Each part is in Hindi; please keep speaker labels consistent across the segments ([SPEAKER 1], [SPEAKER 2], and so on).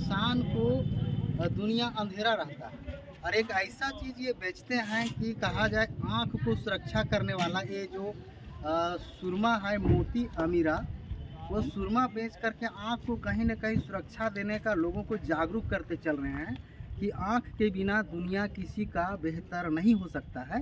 [SPEAKER 1] इंसान को दुनिया अंधेरा रहता है, और एक ऐसा चीज़ ये बेचते हैं कि कहा जाए आँख को सुरक्षा करने वाला ये जो सुरमा है मोती अमीरा, वो सुरमा बेच करके आँख को कहीं ना कहीं सुरक्षा देने का लोगों को जागरूक करते चल रहे हैं कि आँख के बिना दुनिया किसी का बेहतर नहीं हो सकता है।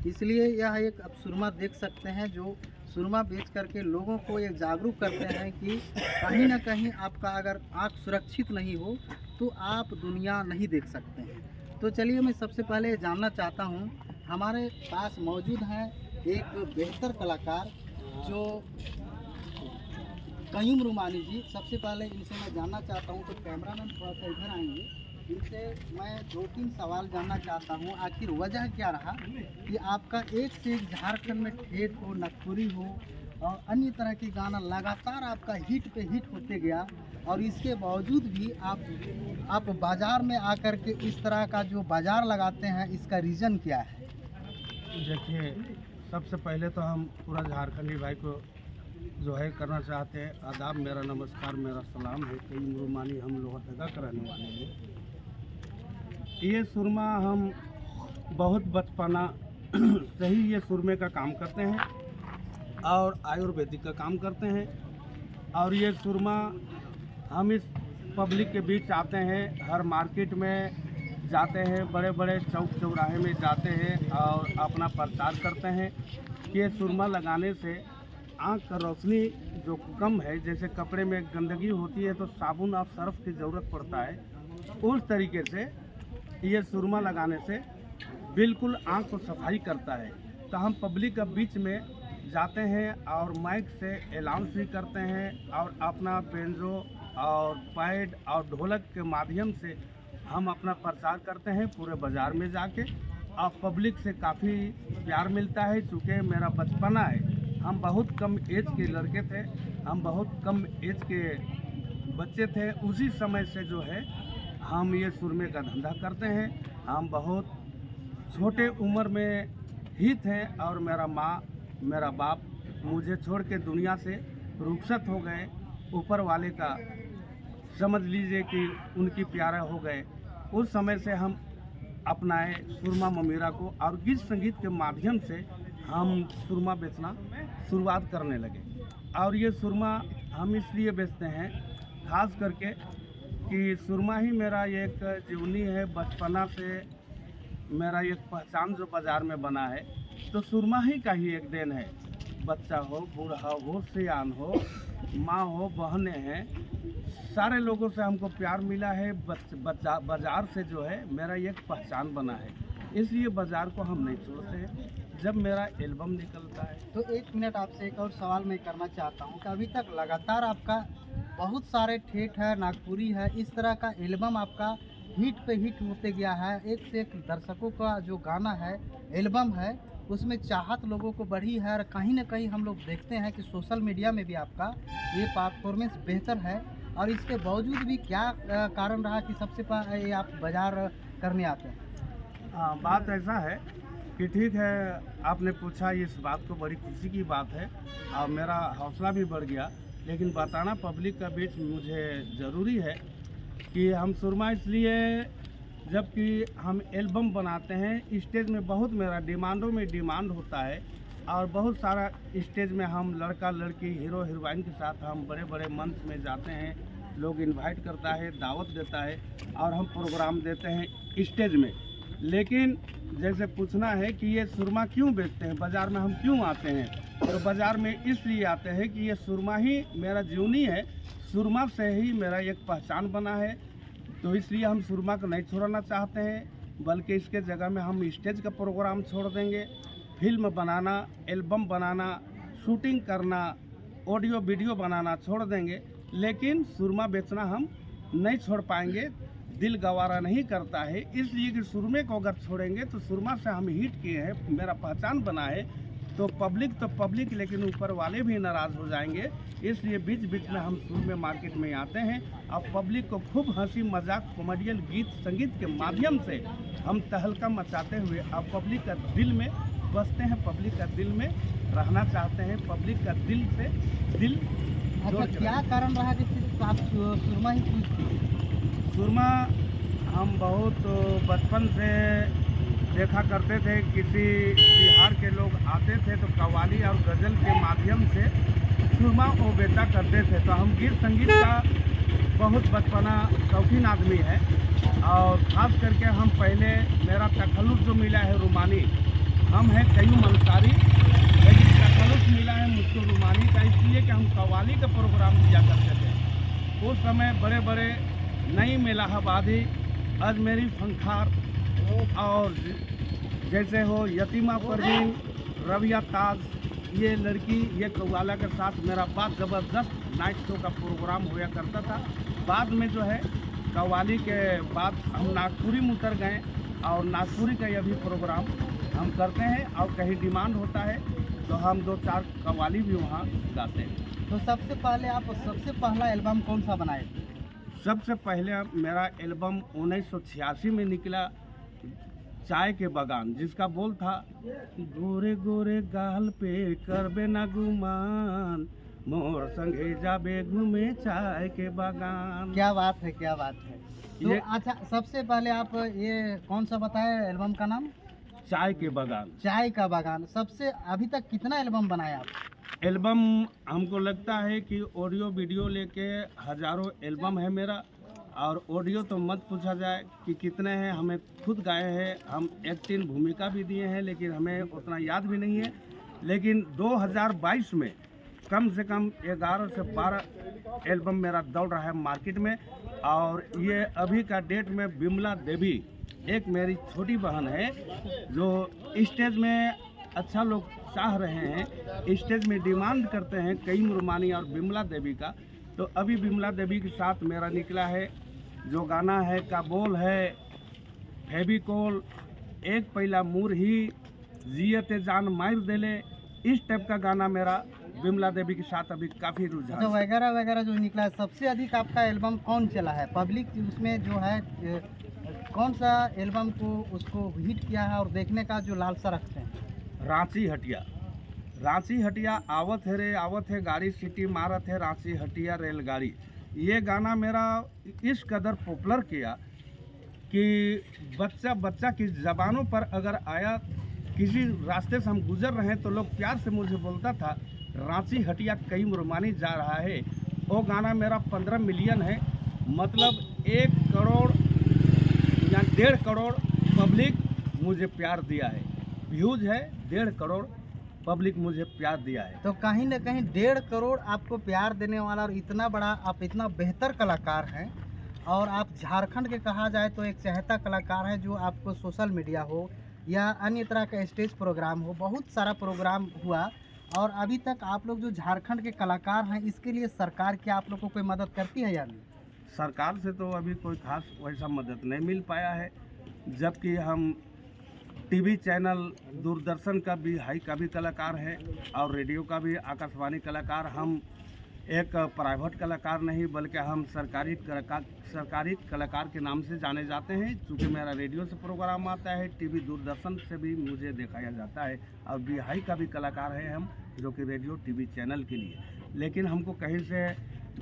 [SPEAKER 1] इसलिए यह एक अब सुरमा देख सकते हैं जो सुरमा बेच करके लोगों को ये जागरूक करते हैं कि कहीं ना कहीं आपका अगर आँख सुरक्षित नहीं हो तो आप दुनिया नहीं देख सकते हैं। तो चलिए मैं सबसे पहले जानना चाहता हूँ, हमारे पास मौजूद हैं एक बेहतर कलाकार जो कयूम रुमानी जी। सबसे पहले इनसे मैं जानना चाहता हूँ, तो कैमरामैन थोड़ा सा इधर आएंगे, इनसे मैं 2-3 सवाल जानना चाहता हूँ। आखिर वजह क्या रहा कि आपका एक से एक झारखंड में ठेठ हो, नागपुरी हो और अन्य तरह के गाना लगातार आपका हिट पे हिट होते गया, और इसके बावजूद भी आप बाज़ार में आकर के इस तरह का जो बाज़ार लगाते हैं, इसका रीज़न क्या है?
[SPEAKER 2] देखिए, सबसे पहले तो हम पूरा झारखंडी भाई को जो है करना चाहते हैं आदाब, मेरा नमस्कार, मेरा सलाम है। कयूम रुमानी हम लोहरदगा का रहने वाले हैं। ये सुरमा हम बहुत बचपना से ही ये सुरमे का काम करते हैं और आयुर्वेदिक का काम करते हैं। और ये सुरमा हम इस पब्लिक के बीच आते हैं, हर मार्केट में जाते हैं, बड़े बड़े चौक चौराहे में जाते हैं और अपना प्रचार करते हैं कि ये सुरमा लगाने से आँख का रोशनी जो कम है, जैसे कपड़े में गंदगी होती है तो साबुन और सर्फ की ज़रूरत पड़ता है, उस तरीके से ये सुरमा लगाने से बिल्कुल आँख को सफाई करता है। तो हम पब्लिक के बीच में जाते हैं और माइक से अनाउंस भी करते हैं और अपना बेंजो और पैड और ढोलक के माध्यम से हम अपना प्रचार करते हैं पूरे बाज़ार में जाके, और पब्लिक से काफ़ी प्यार मिलता है। चूँकि मेरा बचपना है, हम बहुत कम एज के लड़के थे, हम बहुत कम एज के बच्चे थे, उसी समय से जो है हम ये सुरमे का धंधा करते हैं। हम बहुत छोटे उम्र में ही थे और मेरा माँ मेरा बाप मुझे छोड़ के दुनिया से रुखसत हो गए। ऊपर वाले का समझ लीजिए कि उनकी प्यारे हो गए। उस समय से हम अपनाए सुरमा ममीरा को और गीत संगीत के माध्यम से हम सुरमा बेचना शुरुआत करने लगे। और ये सुरमा हम इसलिए बेचते हैं खास करके कि सुरमा ही मेरा एक जीवनी है, बचपना से मेरा एक पहचान जो बाज़ार में बना है। तो सुरमा ही का ही एक देन है। बच्चा हो, बूढ़ा हो, सियान हो, माँ हो, बहनें हैं, सारे लोगों से हमको प्यार मिला है। बाज़ार से जो है मेरा एक पहचान बना है, इसलिए बाज़ार को हम नहीं छोड़ते हैं जब मेरा एल्बम निकलता है।
[SPEAKER 1] तो 1 मिनट आपसे एक और सवाल मैं करना चाहता हूँ कि अभी तक लगातार आपका बहुत सारे ठेठ है, नागपुरी है, इस तरह का एल्बम आपका हिट पे हिट होते गया है। एक से एक दर्शकों का जो गाना है, एल्बम है, उसमें चाहत लोगों को बढ़ी है, और कहीं ना कहीं हम लोग देखते हैं कि सोशल मीडिया में भी आपका ये परफॉर्मेंस बेहतर है। और इसके बावजूद भी क्या कारण रहा कि सबसे पहले आप बाज़ार करने आते हैं?
[SPEAKER 2] हाँ, बात ऐसा है कि ठीक है, आपने पूछा, इस बात को बड़ी खुशी की बात है और मेरा हौसला भी बढ़ गया। लेकिन बताना पब्लिक का बीच मुझे ज़रूरी है कि हम सुरमा इसलिए, जबकि हम एल्बम बनाते हैं, स्टेज में बहुत मेरा डिमांडों में डिमांड होता है और बहुत सारा स्टेज में हम लड़का लड़की हीरो हीरोइन के साथ हम बड़े बड़े मंच में जाते हैं, लोग इनवाइट करता है, दावत देता है और हम प्रोग्राम देते हैं स्टेज में। लेकिन जैसे पूछना है कि ये सुरमा क्यों बेचते हैं, बाज़ार में हम क्यों आते हैं, तो बाज़ार में इसलिए आते हैं कि ये सुरमा ही मेरा जीवनी है, सुरमा से ही मेरा एक पहचान बना है। तो इसलिए हम सुरमा को नहीं छोड़ना चाहते हैं, बल्कि इसके जगह में हम स्टेज का प्रोग्राम छोड़ देंगे। फिल्म बनाना, एल्बम बनाना, शूटिंग करना, ऑडियो वीडियो बनाना छोड़ देंगे, लेकिन सुरमा बेचना हम नहीं छोड़ पाएंगे। दिल गवारा नहीं करता है, इसलिए कि सुरमे को अगर छोड़ेंगे तो सुरमा से हम हिट किए हैं, मेरा पहचान बना है, तो पब्लिक लेकिन ऊपर वाले भी नाराज़ हो जाएंगे। इसलिए बीच बीच में हम सुरमे मार्केट में आते हैं और पब्लिक को खूब हंसी मजाक कॉमेडियन गीत संगीत के माध्यम से हम तहलका मचाते हुए अब पब्लिक का दिल में बसते हैं, पब्लिक का दिल में रहना चाहते हैं, पब्लिक का दिल से दिल।
[SPEAKER 1] अच्छा, क्या कारण रहा कि सिर्फ आप सुरमा ही चूज किए?
[SPEAKER 2] सुरमा हम बहुत बचपन से देखा करते थे। किसी बिहार के लोग आते थे तो कव्वाली और गज़ल के माध्यम से सुरमा वो बेचा करते थे। तो हम गीत संगीत का बहुत बचपना शौकीन आदमी है और ख़ास करके हम पहले मेरा तखल्लुस जो मिला है रूमानी, हम हैं कयूम अंसारी, लेकिन तखल्लुस मिला है मुझको रूमानी का, इसलिए कि हम कव्वाली का प्रोग्राम किया करते थे। उस समय बड़े बड़े नईम इलाहाबादी, अजमेरी फंखार और जैसे हो यतीमा परवीन, रबिया ताज, ये लड़की ये कव्वाला के साथ मेरा बहुत ज़बरदस्त नाइट शो का प्रोग्राम होया करता था। बाद में जो है कव्वाली के बाद हम नागपुरी में उतर गए और नागपुरी का यह भी प्रोग्राम हम करते हैं और कहीं डिमांड होता है तो हम 2-4 कव्वाली भी वहाँ गाते हैं।
[SPEAKER 1] तो सबसे पहला एल्बम कौन सा बनाए थे?
[SPEAKER 2] सबसे पहले मेरा एल्बम 1986 में निकला, चाय के बगान, जिसका बोल था गोरे गोरे गाल पे करबे ना गुमान, मोर संगे जाबे घूमे चाय के बगान।
[SPEAKER 1] क्या बात है, क्या बात है। तो अच्छा, सबसे पहले आप ये कौन सा बताए एल्बम का नाम?
[SPEAKER 2] चाय के बगान।
[SPEAKER 1] चाय का बगान। सबसे अभी तक कितना एल्बम बनाया आप?
[SPEAKER 2] एल्बम हमको लगता है कि ऑडियो वीडियो लेके हज़ारों एल्बम है मेरा, और ऑडियो तो मत पूछा जाए कि कितने हैं, हमें खुद गाए हैं, हम एक्टिंग भूमिका भी दिए हैं, लेकिन हमें उतना याद भी नहीं है। लेकिन 2022 में कम से कम 11 से 12 एल्बम मेरा दौड़ रहा है मार्केट में। और ये अभी का डेट में बिमला देवी, एक मेरी छोटी बहन है जो स्टेज में अच्छा लोग चाह रहे हैं, स्टेज में डिमांड करते हैं कईम रूमानी और बिमला देवी का। तो अभी बिमला देवी के साथ मेरा निकला है जो गाना है का बोल है फेविकोल, एक पहला मूर ही, जियते जान मार देले, इस टाइप का गाना मेरा बिमला देवी के साथ अभी काफ़ी रुझान।
[SPEAKER 1] तो वगैरह वगैरह जो निकला है, सबसे अधिक आपका एल्बम कौन चला है? पब्लिक उसमें जो है कौन सा एल्बम को उसको हिट किया है और देखने का जो लालसा रखते हैं?
[SPEAKER 2] रांची हटिया, रांची हटिया आवत है गाड़ी, सिटी मारत है रांची हटिया रेलगाड़ी। ये गाना मेरा इस कदर पॉपुलर किया कि बच्चा बच्चा की ज़बानों पर अगर आया, किसी रास्ते से हम गुजर रहे हैं तो लोग प्यार से मुझे बोलता था रांची हटिया कईम रूमानी जा रहा है। वो गाना मेरा 15 मिलियन है, मतलब 1 करोड़ या 1.5 करोड़ पब्लिक मुझे प्यार दिया है। व्यूज है 1.5 करोड़ पब्लिक मुझे प्यार दिया है।
[SPEAKER 1] तो कहीं ना कहीं 1.5 करोड़ आपको प्यार देने वाला और इतना बड़ा आप इतना बेहतर कलाकार हैं, और आप झारखंड के कहा जाए तो एक चहेता कलाकार हैं, जो आपको सोशल मीडिया हो या अन्य तरह का स्टेज प्रोग्राम हो, बहुत सारा प्रोग्राम हुआ, और अभी तक आप लोग जो झारखंड के कलाकार हैं, इसके लिए सरकार क्या आप लोग को कोई मदद करती है या नहीं?
[SPEAKER 2] सरकार से तो अभी कोई खास वैसा मदद नहीं मिल पाया है, जबकि हम टीवी चैनल दूरदर्शन का भी कलाकार है और रेडियो का भी आकाशवाणी कलाकार। हम एक प्राइवेट कलाकार नहीं बल्कि हम सरकारी कलाकार के नाम से जाने जाते हैं। चूँकि मेरा रेडियो से प्रोग्राम आता है, टीवी दूरदर्शन से भी मुझे दिखाया जाता है, और बिहाई का भी कलाकार है हम, जो कि रेडियो टीवी चैनल के लिए। लेकिन हमको कहीं से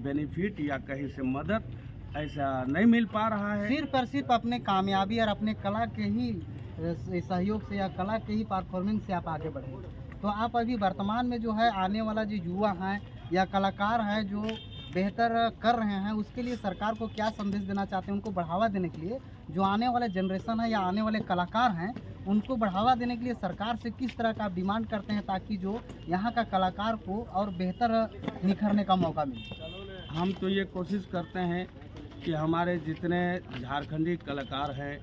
[SPEAKER 2] बेनिफिट या कहीं से मदद ऐसा नहीं मिल पा रहा है।
[SPEAKER 1] सिर्फ और सिर्फ अपने कामयाबी और अपने कला के ही सहयोग से या कला के ही परफॉर्मेंस से आप आगे बढ़े। तो आप अभी वर्तमान में जो है आने वाला जो युवा हैं या कलाकार हैं जो बेहतर कर रहे हैं, उसके लिए सरकार को क्या संदेश देना चाहते हैं? उनको बढ़ावा देने के लिए, जो आने वाले जनरेशन है या आने वाले कलाकार हैं, उनको बढ़ावा देने के लिए सरकार से किस तरह का आप डिमांड करते हैं ताकि जो यहाँ का कलाकार को और बेहतर निखरने का मौका मिले?
[SPEAKER 2] हम तो ये कोशिश करते हैं कि हमारे जितने झारखंडी कलाकार हैं,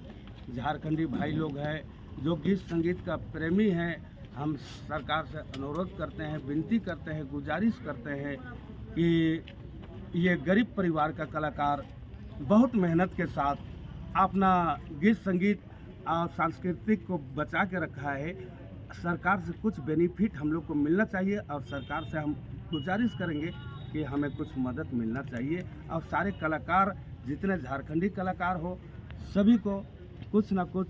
[SPEAKER 2] झारखंडी भाई लोग हैं, जो गीत संगीत का प्रेमी हैं, हम सरकार से अनुरोध करते हैं, विनती करते हैं, गुजारिश करते हैं कि ये गरीब परिवार का कलाकार बहुत मेहनत के साथ अपना गीत संगीत और सांस्कृतिक को बचा के रखा है। सरकार से कुछ बेनिफिट हम लोग को मिलना चाहिए, और सरकार से हम गुजारिश करेंगे कि हमें कुछ मदद मिलना चाहिए। और सारे कलाकार, जितने झारखंडी कलाकार हो, सभी को कुछ ना कुछ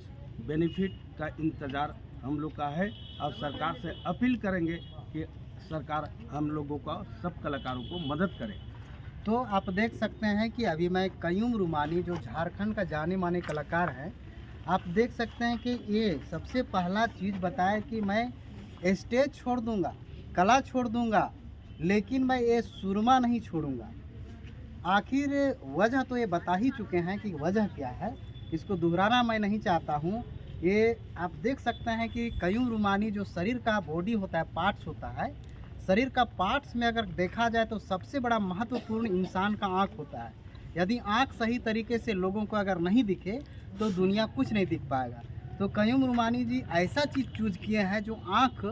[SPEAKER 2] बेनिफिट का इंतज़ार हम लोग का है, और सरकार से अपील करेंगे कि सरकार हम लोगों का, सब कलाकारों को मदद करे।
[SPEAKER 1] तो आप देख सकते हैं कि अभी मैं कयूम रुमानी जो झारखंड का जाने माने कलाकार है, आप देख सकते हैं कि ये सबसे पहला चीज़ बताया कि मैं स्टेज छोड़ दूंगा, कला छोड़ दूंगा, लेकिन मैं ये सुरमा नहीं छोड़ूंगा। आखिर वजह तो ये बता ही चुके हैं कि वजह क्या है, इसको दोहराना मैं नहीं चाहता हूँ। ये आप देख सकते हैं कि कयूम रुमानी जो शरीर का बॉडी होता है, पार्ट्स होता है, शरीर का पार्ट्स में अगर देखा जाए तो सबसे बड़ा महत्वपूर्ण इंसान का आँख होता है। यदि आँख सही तरीके से लोगों को अगर नहीं दिखे तो दुनिया कुछ नहीं दिख पाएगा। तो कयूम रुमानी जी ऐसा चीज़ चूज किए हैं जो आँख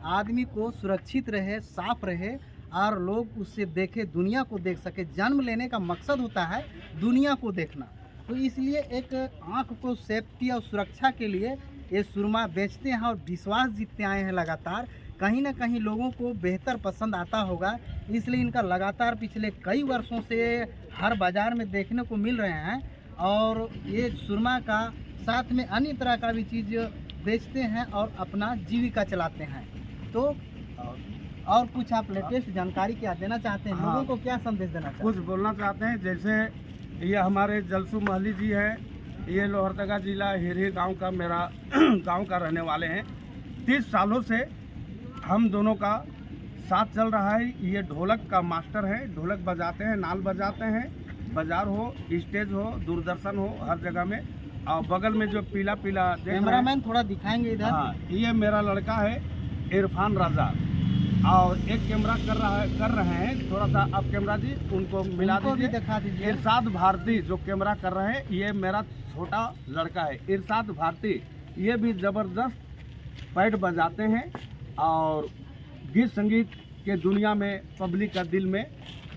[SPEAKER 1] आदमी को सुरक्षित रहे, साफ रहे और लोग उससे देखे, दुनिया को देख सके। जन्म लेने का मकसद होता है दुनिया को देखना, तो इसलिए एक आँख को सेफ्टी और सुरक्षा के लिए ये सुरमा बेचते हैं और विश्वास जीतते आए हैं लगातार। कहीं ना कहीं लोगों को बेहतर पसंद आता होगा, इसलिए इनका लगातार पिछले कई वर्षों से हर बाज़ार में देखने को मिल रहे हैं। और ये सुरमा का साथ में अन्य तरह का भी चीज़ बेचते हैं और अपना जीविका चलाते हैं। तो और कुछ आप लेटेस्ट जानकारी क्या देना चाहते हैं?
[SPEAKER 2] हाँ।
[SPEAKER 1] लोगों को क्या संदेश देना चाहते
[SPEAKER 2] कुछ बोलना चाहते हैं। जैसे ये हमारे जलसू महली जी है, ये लोहरदगा जिला हिरही गांव का मेरा गांव का रहने वाले हैं। 30 सालों से हम दोनों का साथ चल रहा है। ये ढोलक का मास्टर है, ढोलक बजाते हैं, नाल बजाते हैं, बाजार हो, स्टेज हो, दूरदर्शन हो, हर जगह में। और बगल में जो पीला पीला देख रहे हैं,
[SPEAKER 1] कैमरामैन थोड़ा दिखाएंगे इधर।
[SPEAKER 2] हाँ, ये मेरा लड़का है इरफान राजा। और एक कैमरा कर रहे हैं, थोड़ा सा आप कैमरा जी उनको मिला
[SPEAKER 1] उनको भी
[SPEAKER 2] दीजिए।
[SPEAKER 1] दिखा दीजिए।
[SPEAKER 2] इरशाद भारती जो कैमरा कर रहे हैं, ये मेरा छोटा लड़का है इरशाद भारती। ये भी ज़बरदस्त पैड बजाते हैं और गीत संगीत के दुनिया में पब्लिक का दिल में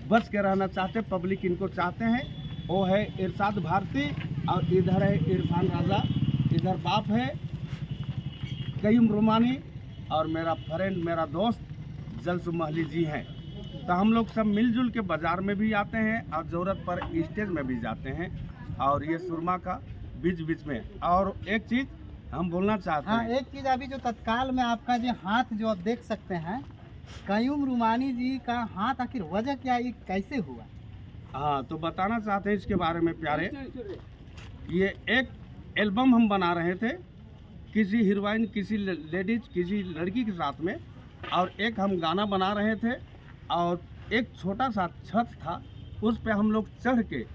[SPEAKER 2] बस के रहना चाहते, पब्लिक इनको चाहते हैं। वो है इरशाद भारती और इधर है इरफान राजा, इधर बाप है कयूम रुमानी और मेरा फ्रेंड, मेरा दोस्त जलसू महली जी हैं। तो हम लोग सब मिलजुल के बाज़ार में भी आते हैं और ज़रूरत पर स्टेज में भी जाते हैं। और ये सुरमा का बीच बीच में। और एक चीज़ हम बोलना चाहते
[SPEAKER 1] हाँ,
[SPEAKER 2] हैं।
[SPEAKER 1] एक चीज़ अभी जो तत्काल में आपका जो हाथ जो आप देख सकते हैं, कयूम रुमानी जी का हाथ आखिर वजह क्या है, ये कैसे हुआ?
[SPEAKER 2] हाँ, तो बताना चाहते हैं इसके बारे में प्यारे। ये एक एल्बम हम बना रहे थे किसी हीरोइन, किसी लेडीज, किसी लड़की के साथ में, और एक हम गाना बना रहे थे और एक छोटा सा छत था, उस पे हम लोग चढ़ के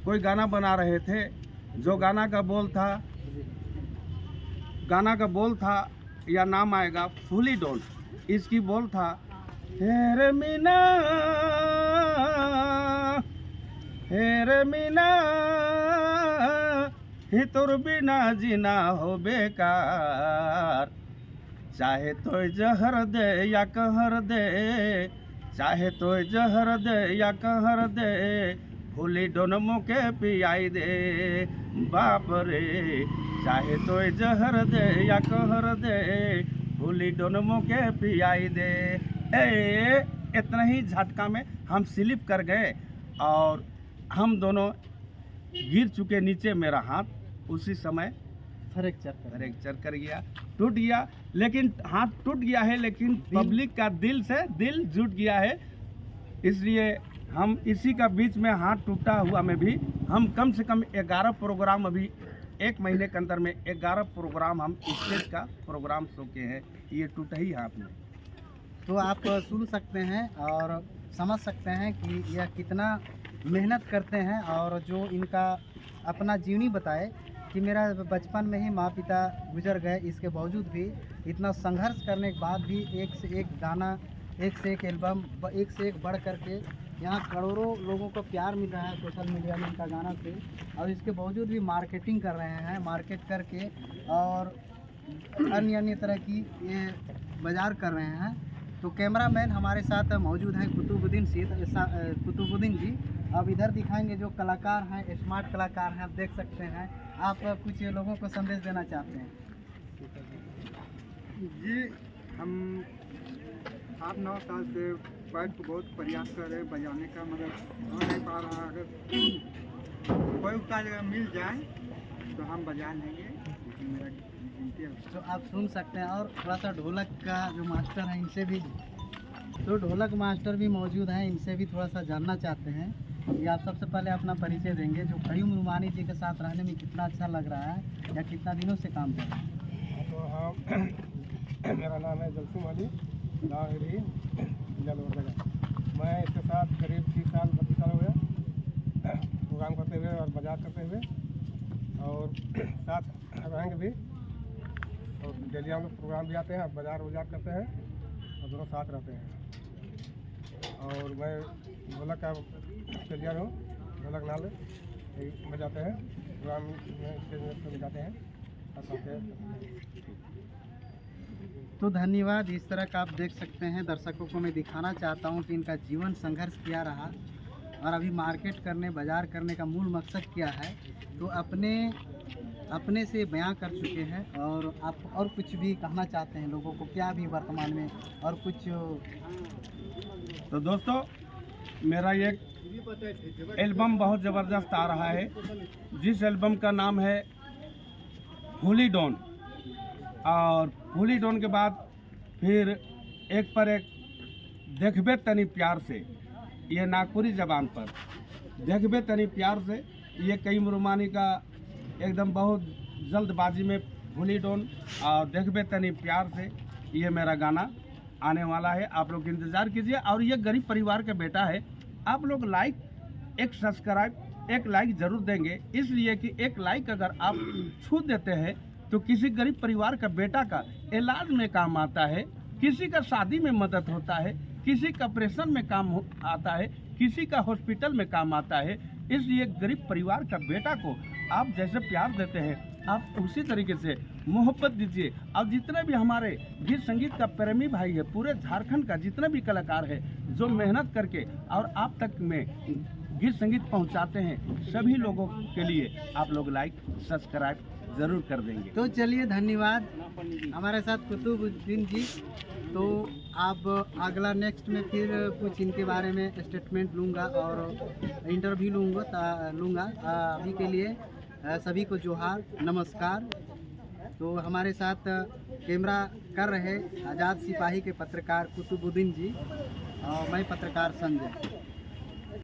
[SPEAKER 2] कोई गाना बना रहे थे। जो गाना का बोल था या नाम आएगा फुली डोंट। इसकी बोल था हेरे मीना ही तोर बिना जीना हो बेकार, चाहे तो जहर दे या कहर दे, चाहे तो जहर दे या कहर दे, फुली डोन मुके पियाई दे बाप रे, चाहे तो जहर दे या कहर दे, फुली डोन मुके पियाई दे। इतना ही झटका में हम स्लिप कर गए और हम दोनों गिर चुके नीचे। मेरा हाथ उसी समय फ्रैक्चर कर गया, टूट गया। लेकिन हाथ टूट गया है, लेकिन पब्लिक का दिल से दिल जुट गया है। इसलिए हम इसी का बीच में हाथ टूटा हुआ में भी हम कम से कम 11 प्रोग्राम, अभी 1 महीने के अंदर में 11 प्रोग्राम हम स्टेज का प्रोग्राम शो के हैं, ये टूटा ही हाथ में।
[SPEAKER 1] तो आप सुन सकते हैं और समझ सकते हैं कि यह कितना मेहनत करते हैं। और जो इनका अपना जीवनी बताए कि मेरा बचपन में ही माँ पिता गुजर गए, इसके बावजूद भी इतना संघर्ष करने के बाद भी एक से एक गाना, एक से एक एल्बम, एक से एक बढ़ करके यहाँ करोड़ों लोगों को प्यार मिल रहा है सोशल मीडिया में इनका गाना से। और इसके बावजूद भी मार्केटिंग कर रहे हैं, मार्केट करके और अन्य तरह की ये बाजार कर रहे हैं। तो कैमरामैन हमारे साथ मौजूद हैं कुतुबुद्दीन जी। अब इधर दिखाएंगे जो कलाकार हैं, स्मार्ट कलाकार हैं, आप देख सकते हैं। आप कुछ लोगों को संदेश देना चाहते हैं?
[SPEAKER 3] जी, हम 8-9 साल से पैड को बहुत प्रयास कर रहे हैं बजाने का, मगर हो नहीं पा रहा। अगर कोई उसका जगह मिल जाए तो हम बजा लेंगे, लेकिन मेरा गिनती है।
[SPEAKER 1] तो आप सुन सकते हैं। और थोड़ा सा ढोलक का जो मास्टर हैं इनसे भी, तो ढोलक मास्टर भी मौजूद हैं, इनसे भी थोड़ा सा जानना चाहते हैं ये आप सबसे पहले अपना परिचय देंगे, जो कयूम रुमानी जी के साथ रहने में कितना अच्छा लग रहा है या कितना दिनों से काम कर रहे हैं?
[SPEAKER 2] तो हाँ, मेरा नाम है जलसुम अली लाहरी जलवर्धन। मैं इसके साथ करीब 30 साल 32 साल हो गया प्रोग्राम करते हुए और बाजार करते हुए, और साथ रहेंगे भी। और डेली हम लोग प्रोग्राम भी आते हैं, बाजार वजार करते हैं और दोनों साथ रहते हैं। और मैं ढोलक का प्लेयर हूँ, ढोलक नाल बजाते हैं, प्रोग्राम में स्टेज में बजाते हैं और साथ।
[SPEAKER 1] तो धन्यवाद। इस तरह का आप देख सकते हैं, दर्शकों को मैं दिखाना चाहता हूं कि इनका जीवन संघर्ष क्या रहा और अभी मार्केट करने, बाजार करने का मूल मकसद क्या है, तो अपने से बयां कर चुके हैं। और आप और कुछ भी कहना चाहते हैं लोगों को, क्या भी वर्तमान में और कुछ?
[SPEAKER 2] तो दोस्तों, मेरा एक एल्बम बहुत ज़बरदस्त आ रहा है, जिस एल्बम का नाम है फूली डॉन। और फूली डॉन के बाद फिर एक पर एक देखबे तनी प्यार से, ये नागपुरी ज़बान पर देखबे तनी प्यार से, ये कयूम रुमानी का एकदम बहुत जल्दबाजी में फूली डॉन और देखबे तनी प्यार से, ये मेरा गाना आने वाला है। आप लोग इंतज़ार कीजिए। और ये गरीब परिवार का बेटा है, आप लोग लाइक, एक सब्सक्राइब, एक लाइक ज़रूर देंगे, इसलिए कि एक लाइक अगर आप छू देते हैं तो किसी गरीब परिवार का बेटा का इलाज में काम आता है, किसी का शादी में मदद होता है, किसी का ऑपरेशन में काम आता है, किसी का हॉस्पिटल में काम आता है। इसलिए गरीब परिवार का बेटा को आप जैसे प्यार देते हैं, आप उसी तरीके से मोहब्बत दीजिए। और जितने भी हमारे गीत संगीत का प्रेमी भाई है, पूरे झारखंड का जितने भी कलाकार है जो मेहनत करके और आप तक में गीत संगीत पहुंचाते हैं, सभी लोगों के लिए आप लोग लाइक सब्सक्राइब ज़रूर कर देंगे।
[SPEAKER 1] तो चलिए, धन्यवाद हमारे साथ कुतुबुद्दीन जी। तो आप अगला नेक्स्ट में फिर कुछ इनके बारे में स्टेटमेंट लूँगा और इंटरव्यू लूँगा। अभी के लिए सभी को जोहार, नमस्कार। तो हमारे साथ कैमरा कर रहे आज़ाद सिपाही के पत्रकार कुतुबुद्दीन जी और मैं पत्रकार संजय।